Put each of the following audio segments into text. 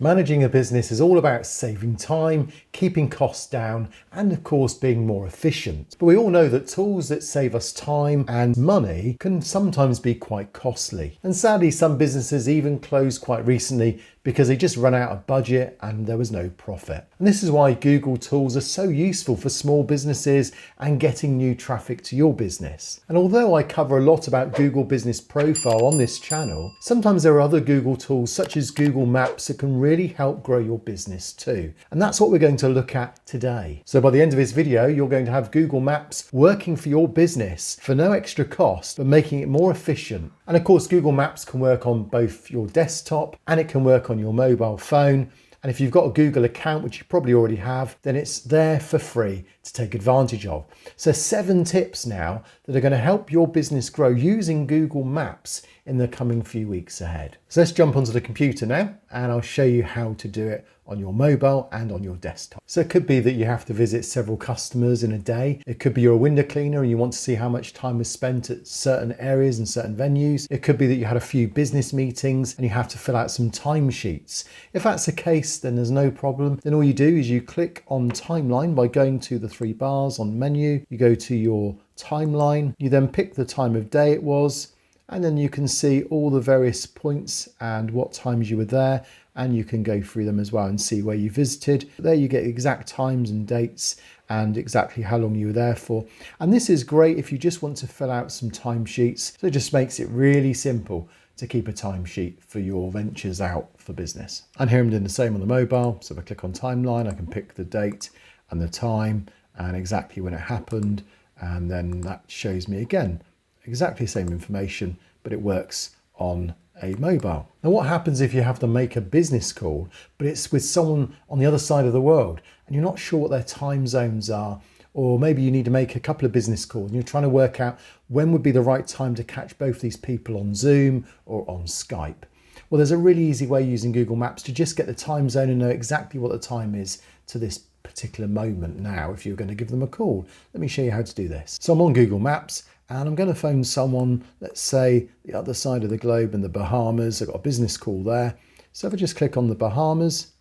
Managing a business is all about saving time, keeping costs down, and of course being more efficient. But we all know that tools that save us time and money can sometimes be quite costly. And sadly, some businesses even closed quite recently because they just ran out of budget and there was no profit. And this is why Google tools are so useful for small businesses and getting new traffic to your business. And although I cover a lot about Google Business Profile on this channel, sometimes there are other Google tools such as Google Maps that can really help grow your business too. And that's what we're going to look at today. So by the end of this video, you're going to have Google Maps working for your business for no extra cost, but making it more efficient. And of course, Google Maps can work on both your desktop and it can work on your mobile phone. And if you've got a Google account, which you probably already have, then it's there for free to take advantage of. So 7 tips now that are going to help your business grow using Google Maps in the coming few weeks ahead. So let's jump onto the computer now and I'll show you how to do it on your mobile and on your desktop. So it could be that you have to visit several customers in a day. It could be you're a window cleaner and you want to see how much time was spent at certain areas and certain venues. It could be that you had a few business meetings and you have to fill out some timesheets. If that's the case, then there's no problem. Then all you do is you click on timeline by going to the 3 bars on menu. You go to your timeline. You then pick the time of day it was, and then you can see all the various points and what times you were there, and you can go through them as well and see where you visited. There you get exact times and dates and exactly how long you were there for. And this is great if you just want to fill out some timesheets. So it just makes it really simple to keep a timesheet for your ventures out for business. And here I'm doing the same on the mobile. So if I click on timeline, I can pick the date and the time and exactly when it happened. And then that shows me again exactly the same information, but it works on a mobile. Now what happens if you have to make a business call, but it's with someone on the other side of the world and you're not sure what their time zones are, or maybe you need to make a couple of business calls and you're trying to work out when would be the right time to catch both these people on Zoom or on Skype? Well, there's a really easy way using Google Maps to just get the time zone and know exactly what the time is to this particular moment now if you're going to give them a call. Let me show you how to do this. So I'm on Google Maps and I'm going to phone someone, let's say the other side of the globe in the Bahamas. I've got a business call there. So if I just click on the Bahamas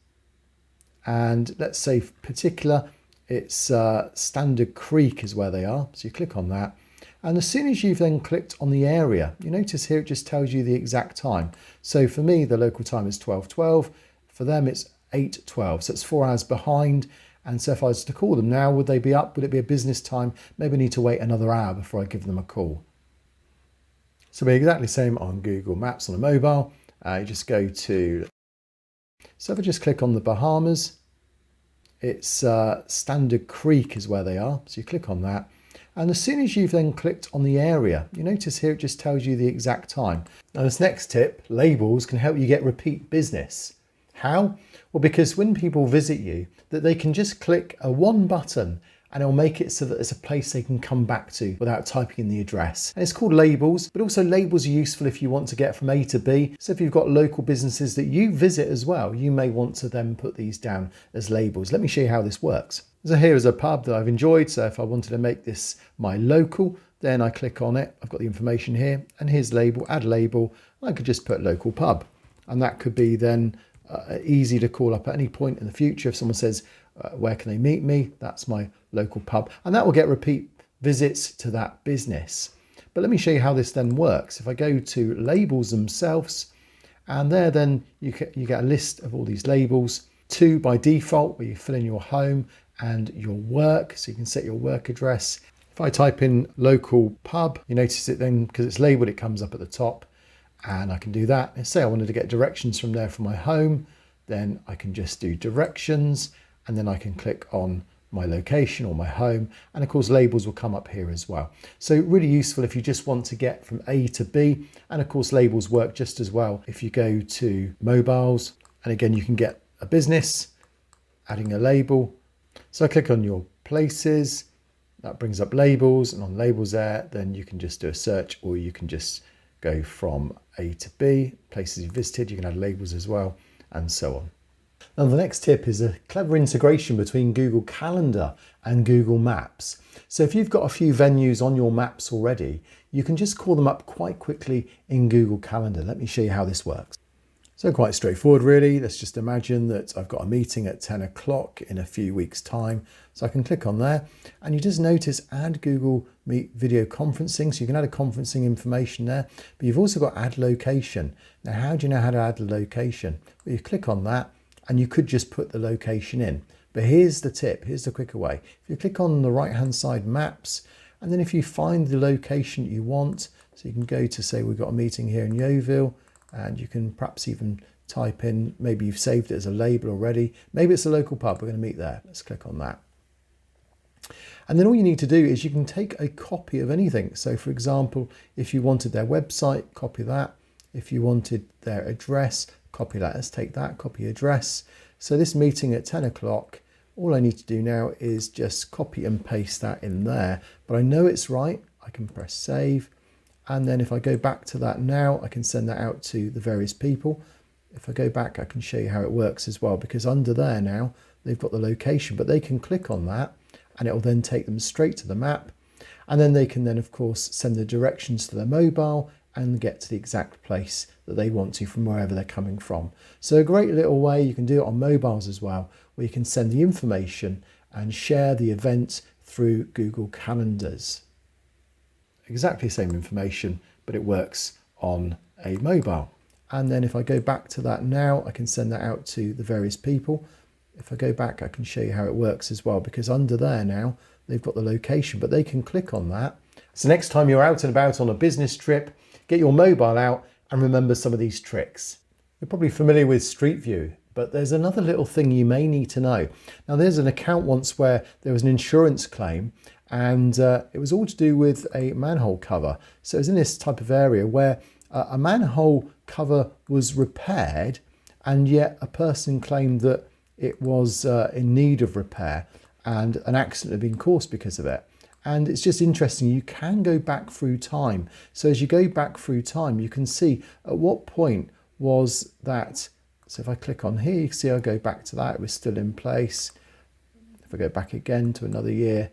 and let's say particular, it's Standard Creek is where they are. So you click on that. And as soon as you've then clicked on the area, you notice here it just tells you the exact time. So for me, the local time is 12:12. For them, it's 8:12. So it's 4 hours behind. And so if I was to call them now, would they be up? Would it be a business time? Maybe I need to wait another hour before I give them a call. So we're exactly the same on Google Maps on a mobile. You just go to, so if I just click on the Bahamas, it's Standard Creek is where they are. So you click on that. And as soon as you've then clicked on the area, you notice here it just tells you the exact time. Now this next tip, labels, can help you get repeat business. How? Well, because when people visit you, that they can just click a one button and it'll make it so that it's a place they can come back to without typing in the address. And it's called labels, but also labels are useful if you want to get from A to B. So if you've got local businesses that you visit as well, you may want to then put these down as labels. Let me show you how this works. So here is a pub that I've enjoyed. So if I wanted to make this my local, then I click on it. I've got the information here and here's label, add label. I could just put local pub and that could be then easy to call up at any point in the future. If someone says, where can they meet me? That's my local pub. And that will get repeat visits to that business. But let me show you how this then works. If I go to labels themselves, and there then you get a list of all these labels. 2 by default, where you fill in your home and your work. So you can set your work address. If I type in local pub, you notice it then, because it's labeled, it comes up at the top. And I can do that. And say I wanted to get directions from there for my home, then I can just do directions and then I can click on my location or my home. And of course, labels will come up here as well. So really useful if you just want to get from A to B. And of course, labels work just as well if you go to mobiles. And again, you can get a business, adding a label. So I click on your places, that brings up labels, and on labels there, then you can just do a search or you can just go from A to B, places you visited, you can add labels as well, and so on. Now the next tip is a clever integration between Google Calendar and Google Maps. So if you've got a few venues on your maps already, you can just call them up quite quickly in Google Calendar. Let me show you how this works. So quite straightforward really. Let's just imagine that I've got a meeting at 10 o'clock in a few weeks time. So I can click on there and you just notice add Google Meet video conferencing. So you can add a conferencing information there, but you've also got add location. Now, how do you know how to add a location? Well, you click on that and you could just put the location in. But here's the tip, here's the quicker way. If you click on the right-hand side maps, and then if you find the location you want, so you can go to, say we've got a meeting here in Yeovil, and you can perhaps even type in, maybe you've saved it as a label already. Maybe it's a local pub, we're going to meet there. Let's click on that. And then all you need to do is you can take a copy of anything. So for example, if you wanted their website, copy that. If you wanted their address, copy that. Let's take that, copy address. So this meeting at 10 o'clock, all I need to do now is just copy and paste that in there. But I know it's right. I can press save. And then if I go back to that now, I can send that out to the various people. If I go back, I can show you how it works as well, because under there now, they've got the location, but they can click on that and it will then take them straight to the map. And then they can then, of course, send the directions to their mobile and get to the exact place that they want to from wherever they're coming from. So a great little way, you can do it on mobiles as well, where you can send the information and share the event through Google Calendars. Exactly the same information, but it works on a mobile. And then if I go back to that now, I can send that out to the various people. If I go back, I can show you how it works as well, because under there now, they've got the location, but they can click on that. So next time you're out and about on a business trip, get your mobile out and remember some of these tricks. You're probably familiar with Street View, but there's another little thing you may need to know. Now, there's an account once where there was an insurance claim, and it was all to do with a manhole cover. So it was in this type of area where a manhole cover was repaired, and yet a person claimed that it was in need of repair and an accident had been caused because of it. And it's just interesting, you can go back through time. So as you go back through time, you can see at what point was that. So if I click on here, you can see I go back to that, it was still in place. If I go back again to another year,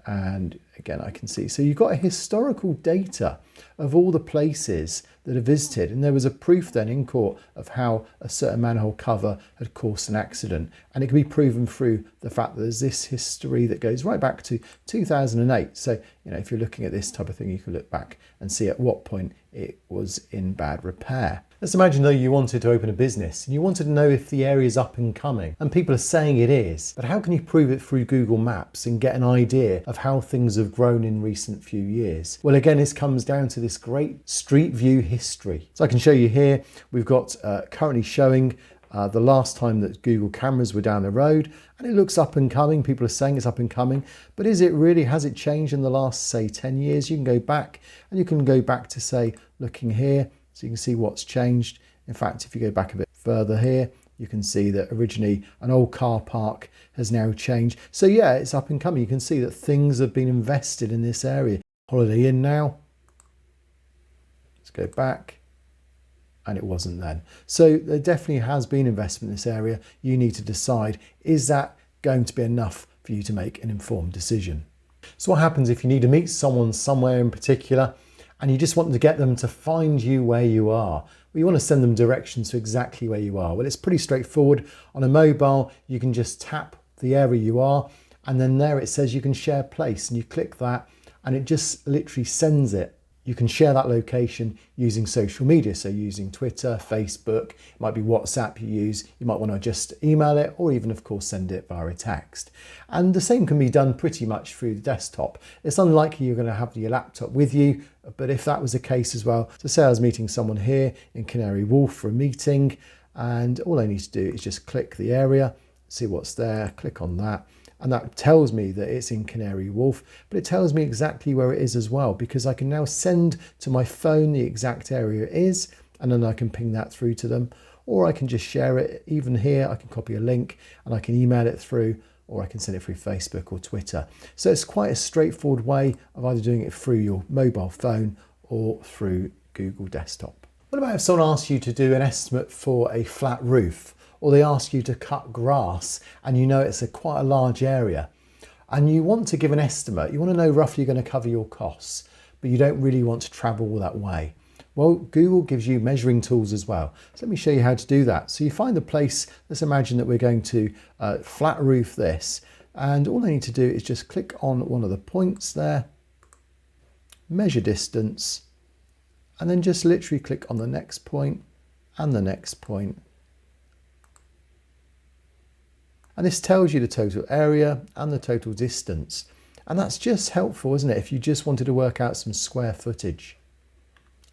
and again, I can see. So you've got a historical data of all the places that are visited. And there was a proof then in court of how a certain manhole cover had caused an accident. And it can be proven through the fact that there's this history that goes right back to 2008. So, you know, if you're looking at this type of thing, you can look back and see at what point it was in bad repair. Let's imagine though you wanted to open a business and you wanted to know if the area is up and coming, and people are saying it is, but how can you prove it through Google Maps and get an idea of how things have grown in recent few years? Well, again, this comes down to this great Street View history. So I can show you here, we've got currently showing the last time that Google cameras were down the road, and it looks up and coming. People are saying it's up and coming, but is it really? Has it changed in the last, say, 10 years? You can go back and you can go back to, say, looking here, so you can see what's changed. In fact, if you go back a bit further here, you can see that originally an old car park has now changed. So yeah, it's up and coming. You can see that things have been invested in this area. Holiday Inn now. Let's go back. And it wasn't then. So there definitely has been investment in this area. You need to decide, is that going to be enough for you to make an informed decision? So what happens if you need to meet someone somewhere in particular and you just want to get them to find you where you are? Well, you want to send them directions to exactly where you are. Well, it's pretty straightforward. On a mobile, you can just tap the area you are, and then there it says you can share place, and you click that and it just literally sends it. You can share that location using social media, so using Twitter, Facebook, it might be WhatsApp you use, you might want to just email it, or even of course send it via a text. And the same can be done pretty much through the desktop. It's unlikely you're going to have your laptop with you, but if that was the case as well, so say I was meeting someone here in Canary Wharf for a meeting, and all I need to do is just click the area, see what's there, click on that. And that tells me that it's in Canary Wharf, but it tells me exactly where it is as well, because I can now send to my phone the exact area it is, and then I can ping that through to them, or I can just share it. Even here, I can copy a link and I can email it through, or I can send it through Facebook or Twitter. So it's quite a straightforward way of either doing it through your mobile phone or through Google Desktop. What about if someone asks you to do an estimate for a flat roof? Or they ask you to cut grass and you know it's quite a large area and you want to give an estimate, you want to know roughly you're going to cover your costs, but you don't really want to travel all that way. Well, Google gives you measuring tools as well. So let me show you how to do that. So you find the place, let's imagine that we're going to flat roof this. And all I need to do is just click on one of the points there, measure distance, and then just literally click on the next point and the next point. And this tells you the total area and the total distance. And that's just helpful, isn't it? If you just wanted to work out some square footage.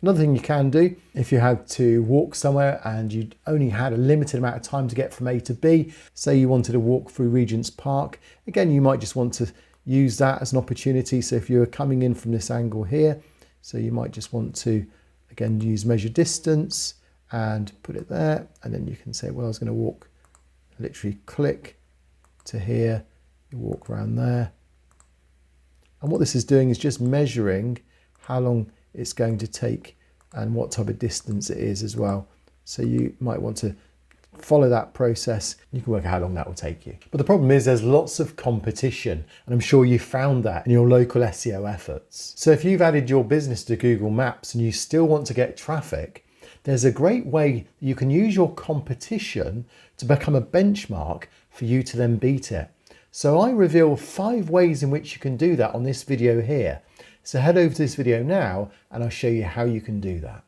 Another thing you can do, if you had to walk somewhere and you only had a limited amount of time to get from A to B, say you wanted to walk through Regent's Park, again, you might just want to use that as an opportunity. So if you're coming in from this angle here, so you might just want to, again, use measure distance and put it there. And then you can say, well, I was going to walk, literally click to here, you walk around there. And what this is doing is just measuring how long it's going to take and what type of distance it is as well. So you might want to follow that process. You can work out how long that will take you. But the problem is there's lots of competition, and I'm sure you found that in your local SEO efforts. So if you've added your business to Google Maps and you still want to get traffic, there's a great way you can use your competition to become a benchmark for you to then beat it. So I reveal 5 ways in which you can do that on this video here. So head over to this video now and I'll show you how you can do that.